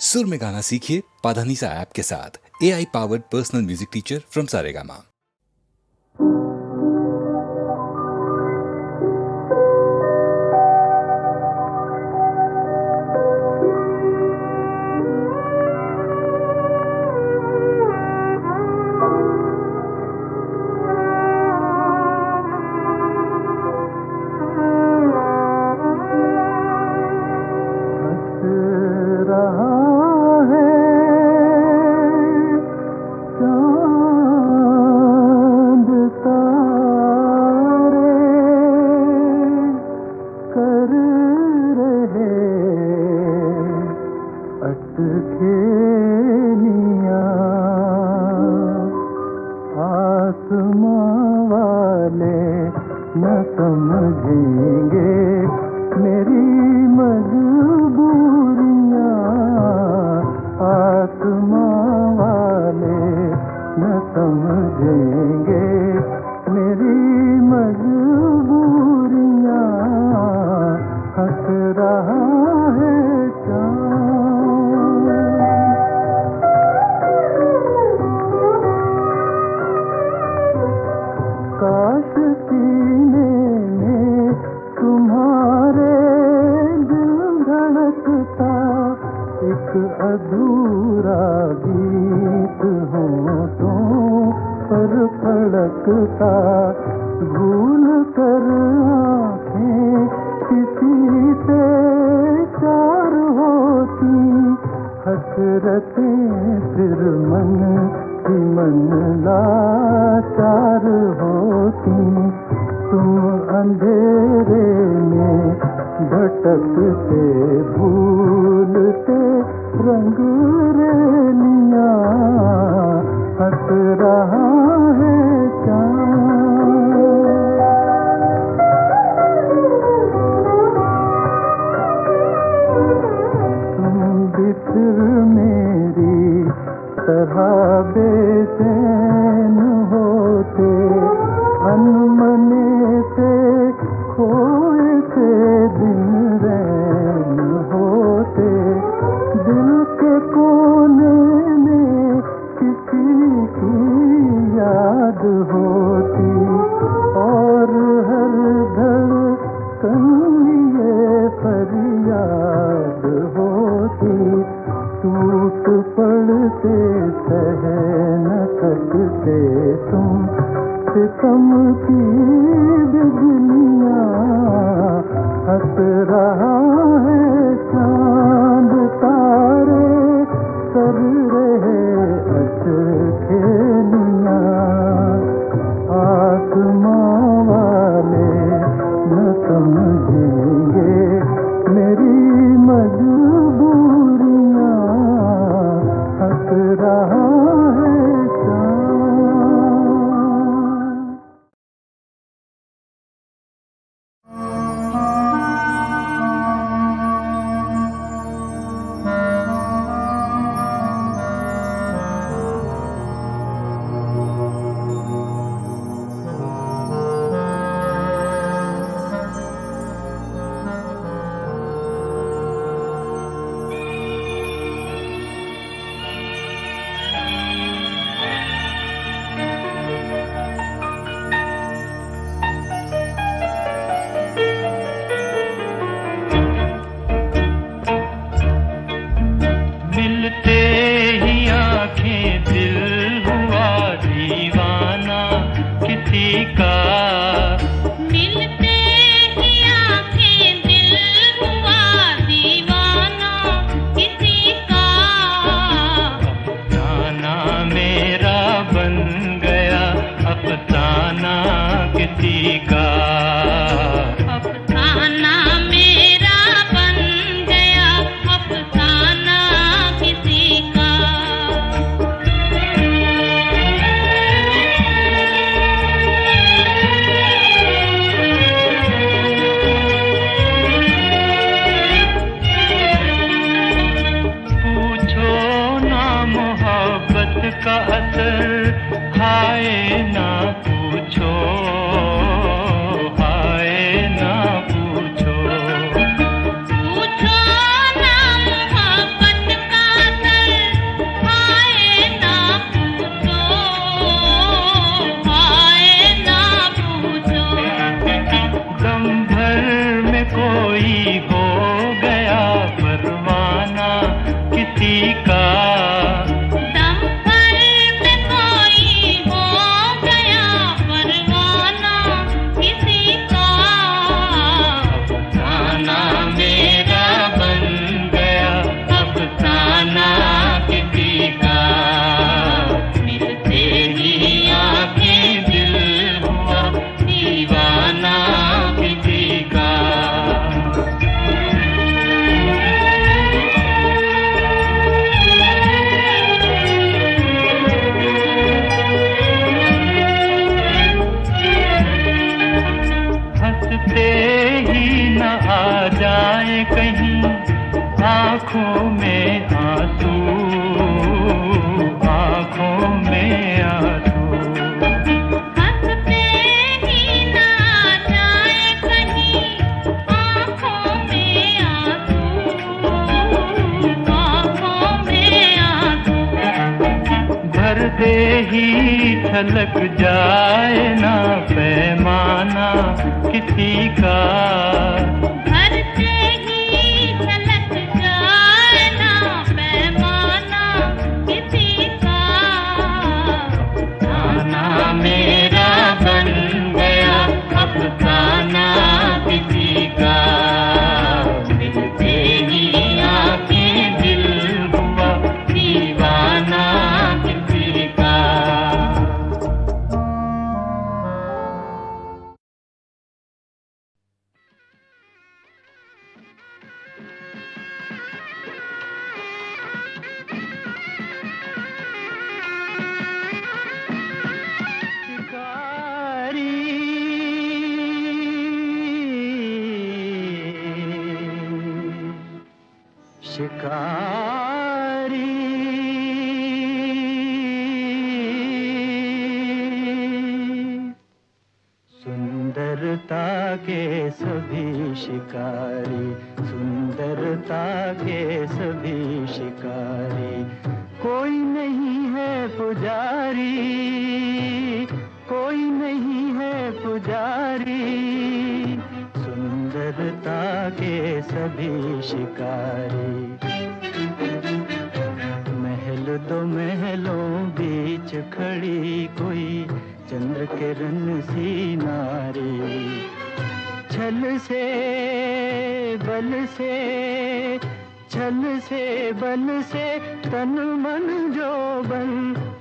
सुर में गाना सीखिए पाधानीसा ऐप के साथ। AI powered personal music teacher from Saregama. अधूरा गीत हो तो पर फड़कता, भूल कर आँखें किसी से चार होती, हसरतें फिर मन की मन लाचार होती। तुम अंधेरे में भटकते भूलते रंग रेलियां, हंस रहा है चाँद। तुम भी फिर मेरी तरह बेचैन होते, अनमने से खोए से दिन रैन होते, दिल के कोने में किसी की याद होती, और हर धड़कन ये फरियाद होती। टूट पड़ते सह न सकते तुम सितम की बिजलियां, हंस रहा है चांद तारे कर रहे अटखेलियां, आसमां वाले न समझेंगे मेरी मजबूरियां, हंस रहा है चांद। का असर हाय ना पूछो, हाय ना पूछो, पूछो ना मोहब्बत का ही छलक जाए ना पैमाना किसी का, घर से ही छलक जाए ना पैमाना किसी का। ताना मेरा बन गया अफसाना किसी का, मिलते ही आके दिल हुआ दीवाना किसी का। शिकारी सुंदरता के सभी शिकारी, सुंदरता के सभी शिकारी, कोई नहीं है पुजारी, कोई नहीं है पुजारी, सुंदरता के सभी शिकारी। महल दो महलों बीच खड़ी कोई चंद्र किरण सी नारी, छल से बल से, छल से बल से तन मन जो बन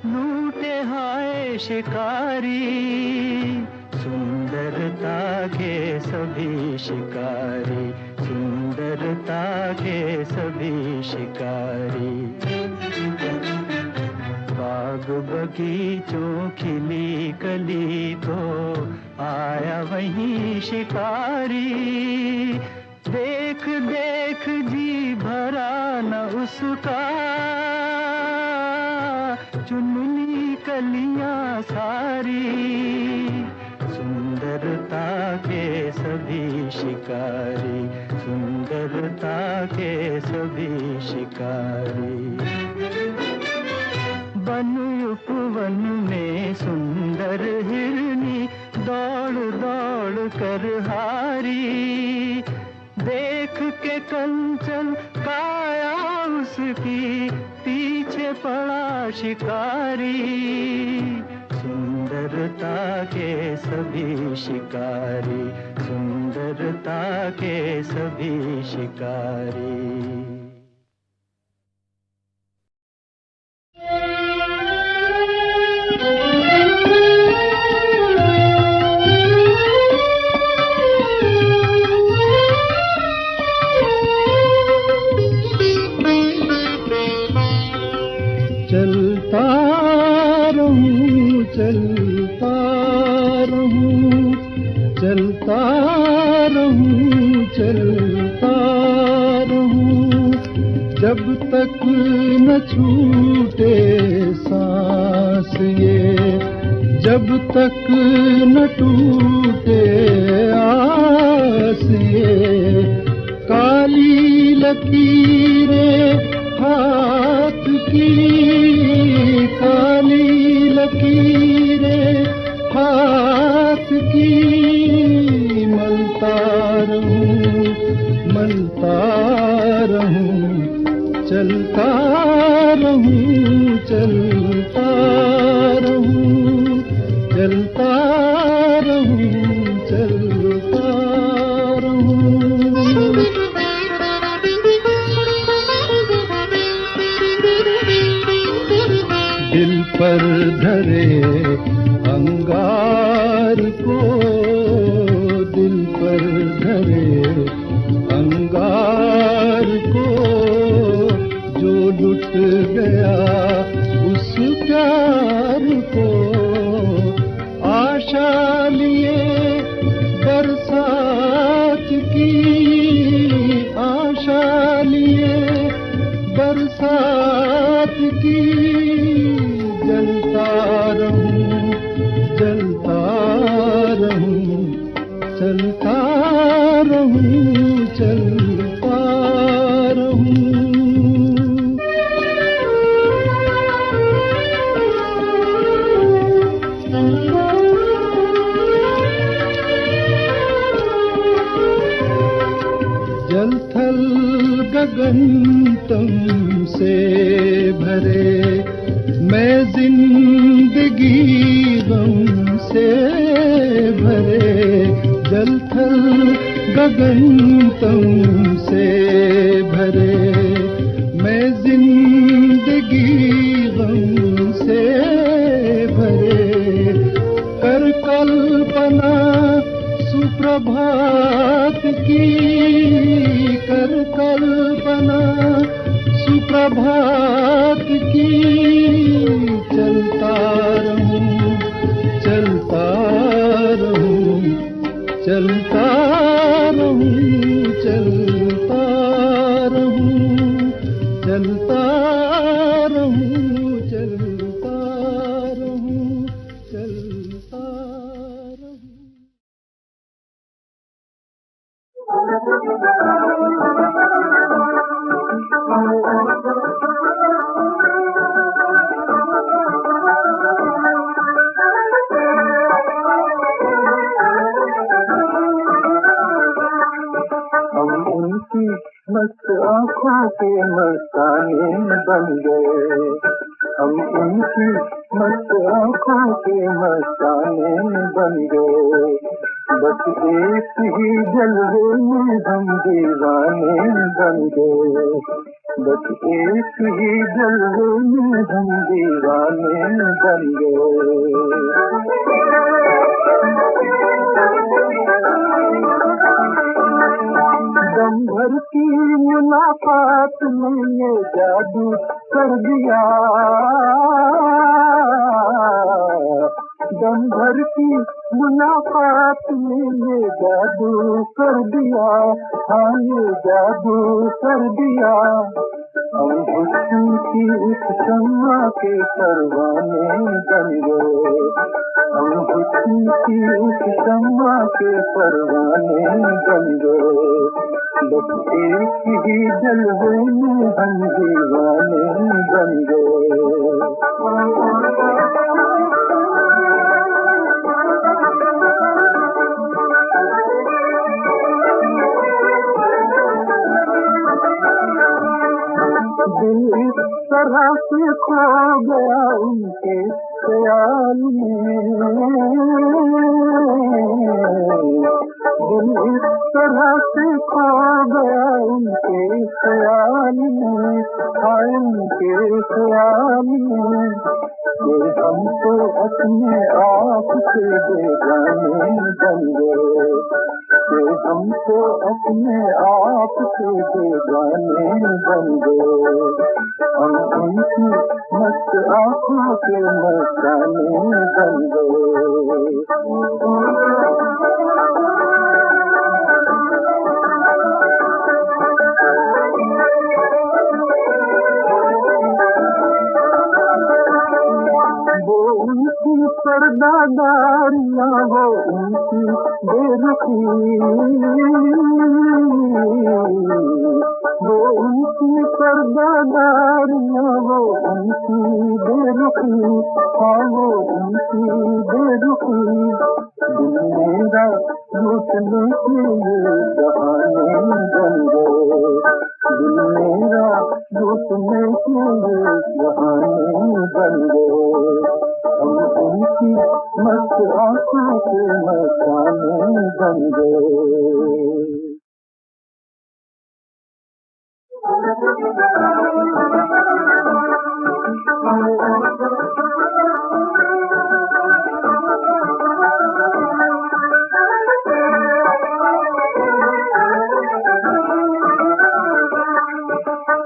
लूटे हाय शिकारी, सुंदरता के सभी शिकारी, सुंदरता के सभी शिकारी। बाग बगीचों खिली कली तो आया वहीं शिकारी, देख देख जी भरा न उसका, चुन ली कलियां सारी, सुंदरता के सभी शिकारी, सुंदरता के सभी शिकारी। वन उपवन में सुंदर हिरनी दौड़ दौड़ कर हारी, देख के कंचन काया उसकी पीछे पड़ा शिकारी, सुंदरता के सभी शिकारी, सुंदरता के सभी शिकारी। चलता रहूं, चलता रहूं, चलता रहूं, चलता रहूं, जब तक न छूटे सांस ये, जब तक न टूटे आस ये, काली लकीरें हाथ की, काली लकीरें हाथ की, मलता रहूं, मलता रहूं, चलता रहूं, चलता रहूं, चलता रहूं, चलता रहूं। दिल पर धरे अंगार को, दिल पर धरे अंगार को, जो लुट गया उस प्यार को, आशा लिए बरसात की, आशा लिए बरसात की, जलता रहूं, जलता रहूं, चलता रहूं, चलता रहूं। भरे मैं जिंदगी गम से भरे जल थल गगन तम से भरे मैं जिंदगी गम से भरे कर कल्पना सुप्रभात की कर कल्पना सुप्रभात की चलता रहूं चलता रहूं चलता रहूं चलता रहूं चलता रहूं चलता रहूं चलता रहूं। हम उनकी मस्त आँखों के मस्ताने बन गए हम उनकी मस्त आँखों के मस्ताने बन गए बस एक ही जलवे में हम दीवाने बन गए बस एक ही जलवे में हम दीवाने बन गए। दम भर की मुलाकात में ये जादू कर दिया दम भर की मुलाकात में ये जादू कर दिया हाँ ये जादू कर दिया हम हुस्न की इस शम्मा के परवाने बन गए हम हुस्न की इस शम्मा के परवाने बन गए बस एक ही जलवे में हम दीवाने बन गए। दिल इस तरह से खो गया उनके ख्याल में दिल इस तरह से खो गया उनके ख्याल में उनके ख्याल में ये हम तो अपने आप से बेगाने बन गए ये हम तो अपने आप से बेगाने बन गए हम उनकी मस्त आँखों के मस्ताने बन गए। वो उनकी पर्दादारियाँ वो उनकी बेरुखी वो उनकी पर्दादारियाँ वो उनकी बेरुखी हाँ वो उनकी बेरुखी दिल मेरा लूटने के लिए बहाने बन गए दिल मेरा लूटने के लिए बहाने बन गए हम उनकी मस्त आँखों के मस्ताने बन गए।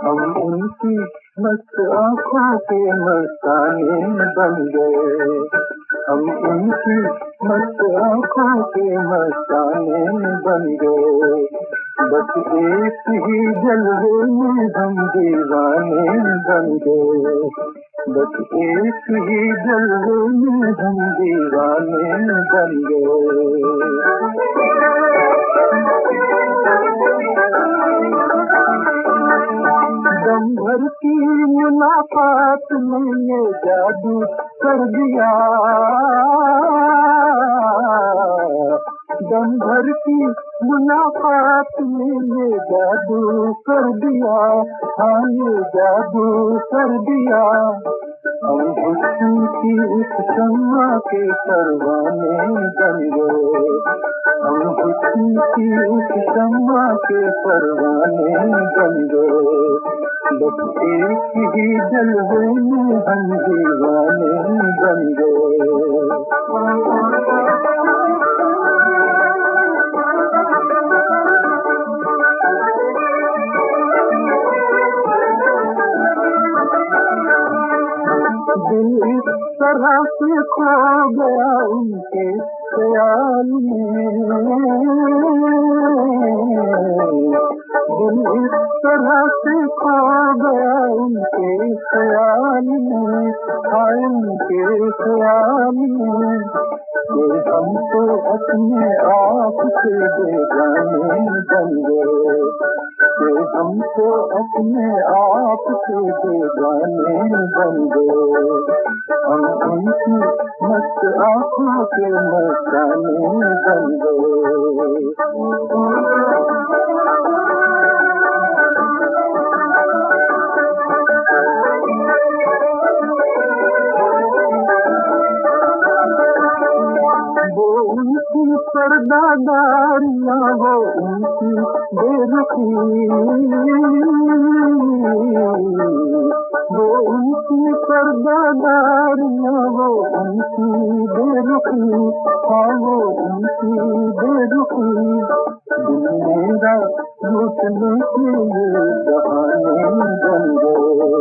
हम उनकी मस्त आँखों के मस्ताने बन गए हम उनकी मस्त आँखों के मस्ताने बन गए बस एक ही जलवे में हम दीवाने बन गए बस एक ही जलवे में हम दीवाने बन गए। दम भर की मुलाकात में ये जादू कर दिया दम भर की मुलाकात ने ये जादू कर दिया, हाँ ये जादू कर दिया। हम हुस्न की इस शम्मा के परवाने बन गए, हम हुस्न की इस शम्मा के परवाने बन गए। बस एक ही जलवे में हम दीवाने बन गए। दिल इस तरह से खो गया उनके ख्याल में, दिल इस तरह से खो गया उनके ख्याल में, हाय उनके ख्याल में। ये हम तो अपने आप से बेगाने बन गए, ये हम तो अपने आप से बेगाने बन गए। हम उनकी मस्त आँखों के मस्ताने बन गए। वो उनकी पर्दादारियाँ, वो उनकी बेरुखी, वो उनकी पर्दादारियाँ, वो उनकी बेरुखी, हाँ वो उनकी बेरुखी। दिल मेरा लूटने के लिए बहाने बन गए,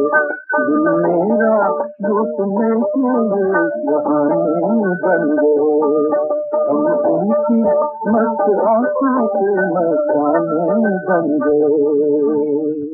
दिल मेरा लूटने के लिए बहाने बन गए। हम उनकी मस्त आँखों के मस्ताने बन गए।